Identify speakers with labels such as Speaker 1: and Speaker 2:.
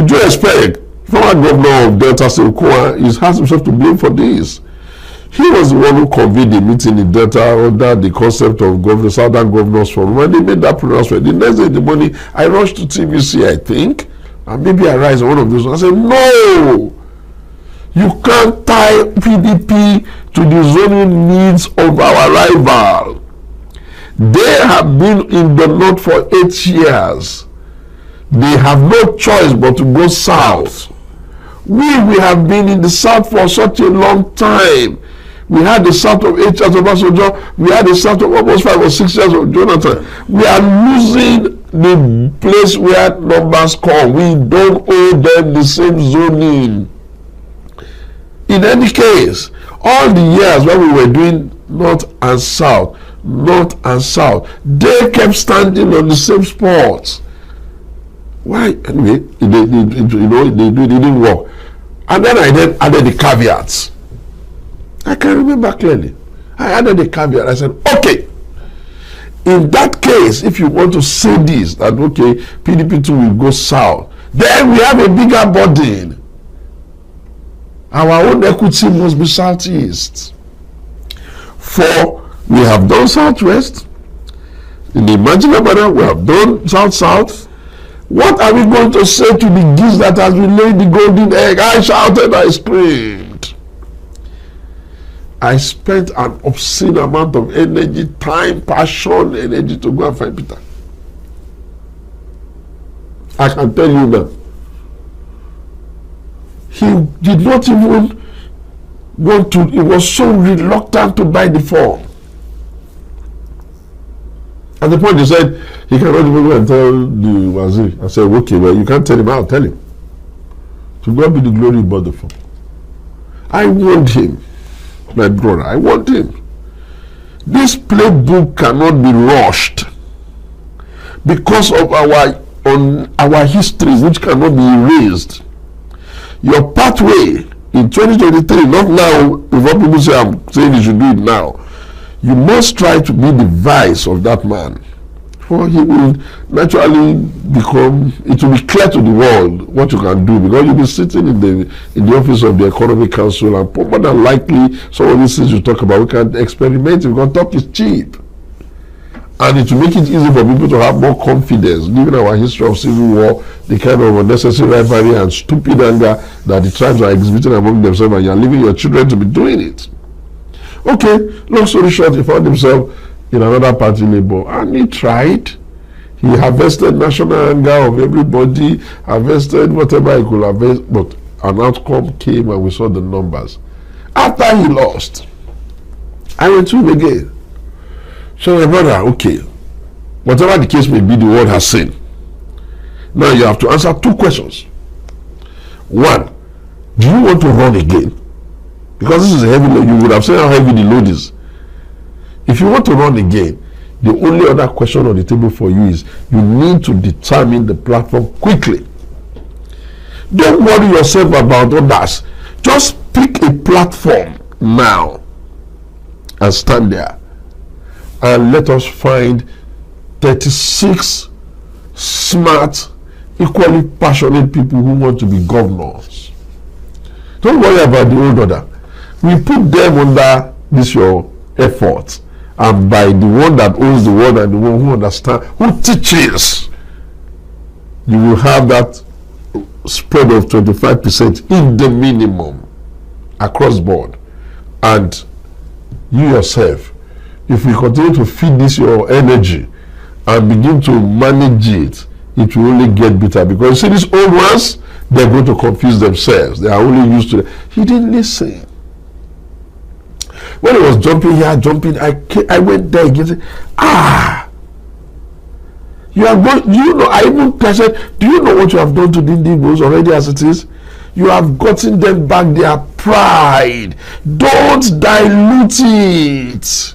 Speaker 1: with due respect, former governor of Delta State, Okowa, has himself to blame for this. He was the one who convened the meeting in Delta under the concept of Southern Governors Forum. When they made that pronouncement, the next day in the morning, I rushed to TVC, I think, and maybe I rise on one of those. I said, no, you can't tie PDP to the zoning needs of our rival. They have been in the north for 8 years. They have no choice but to go south. We have been in the south for such a long time. We had the south of 8 years of Obasanjo. We had the south of almost 5 or 6 years of Jonathan. We are losing the place where numbers come. We don't owe them the same zoning. In any case, all the years when we were doing north and south, they kept standing on the same spots. Why? Anyway, it didn't work. And then I added the caveats. I can remember clearly. I added the caveat. I said, okay, in that case, if you want to say this, that okay, PDP 2 will go south, then we have a bigger burden. Our own equity must be southeast. For we have done southwest. In the imaginary manner, we have done south-south. What are we going to say to the geese that has been laying the golden egg? I shouted, I screamed. I spent an obscene amount of energy, time, passion, energy to go and find Peter. I can tell you now. He did not even want to, he was so reluctant to buy the form. At the point he said, he cannot even go and tell the wazir. I said, okay, well, you can't tell him, I'll tell him. To God be the glory about the form. I warned him, my brother, I warned him. This playbook cannot be rushed because of our histories, which cannot be erased. Your pathway in 2023, not now, before people say I'm saying you should do it now, you must try to be the vice of that man. For he will naturally become, it will be clear to the world what you can do, because you'll be sitting in the office of the Economic Council, and more than likely some of these things you talk about, we can experiment, because talk is cheap. And it will make it easy for people to have more confidence, given our history of civil war, the kind of unnecessary rivalry and stupid anger that the tribes are exhibiting among themselves, and you're leaving your children to be doing it. Okay, long story short, he found himself in another party, Labour, and he tried. He harvested national anger of everybody, harvested whatever he could harvest, but an outcome came and we saw the numbers. After he lost, I went to him again. So my brother, okay, whatever the case may be, the world has seen. Now you have to answer 2 questions. 1, do you want to run again? Because this is a heavy load. You would have seen how heavy the load is. If you want to run again, the only other question on the table for you is you need to determine the platform quickly. Don't worry yourself about others. Just pick a platform now and stand there. And let us find 36 smart, equally passionate people who want to be governors. Don't worry about the old order. We put them under this your effort, and by the one that owns the world and the one who understands, who teaches, you will have that spread of 25% in the minimum across board. And you yourself, if we continue to feed this your energy and begin to manage it, it will only get bitter, because you see these old ones, they're going to confuse themselves. They are only used to it. He didn't listen. When he was jumping here, I went there again. Said, you are going, you know, I even said, do you know what you have done to the Indigos already as it is? You have gotten them back their pride. Don't dilute it.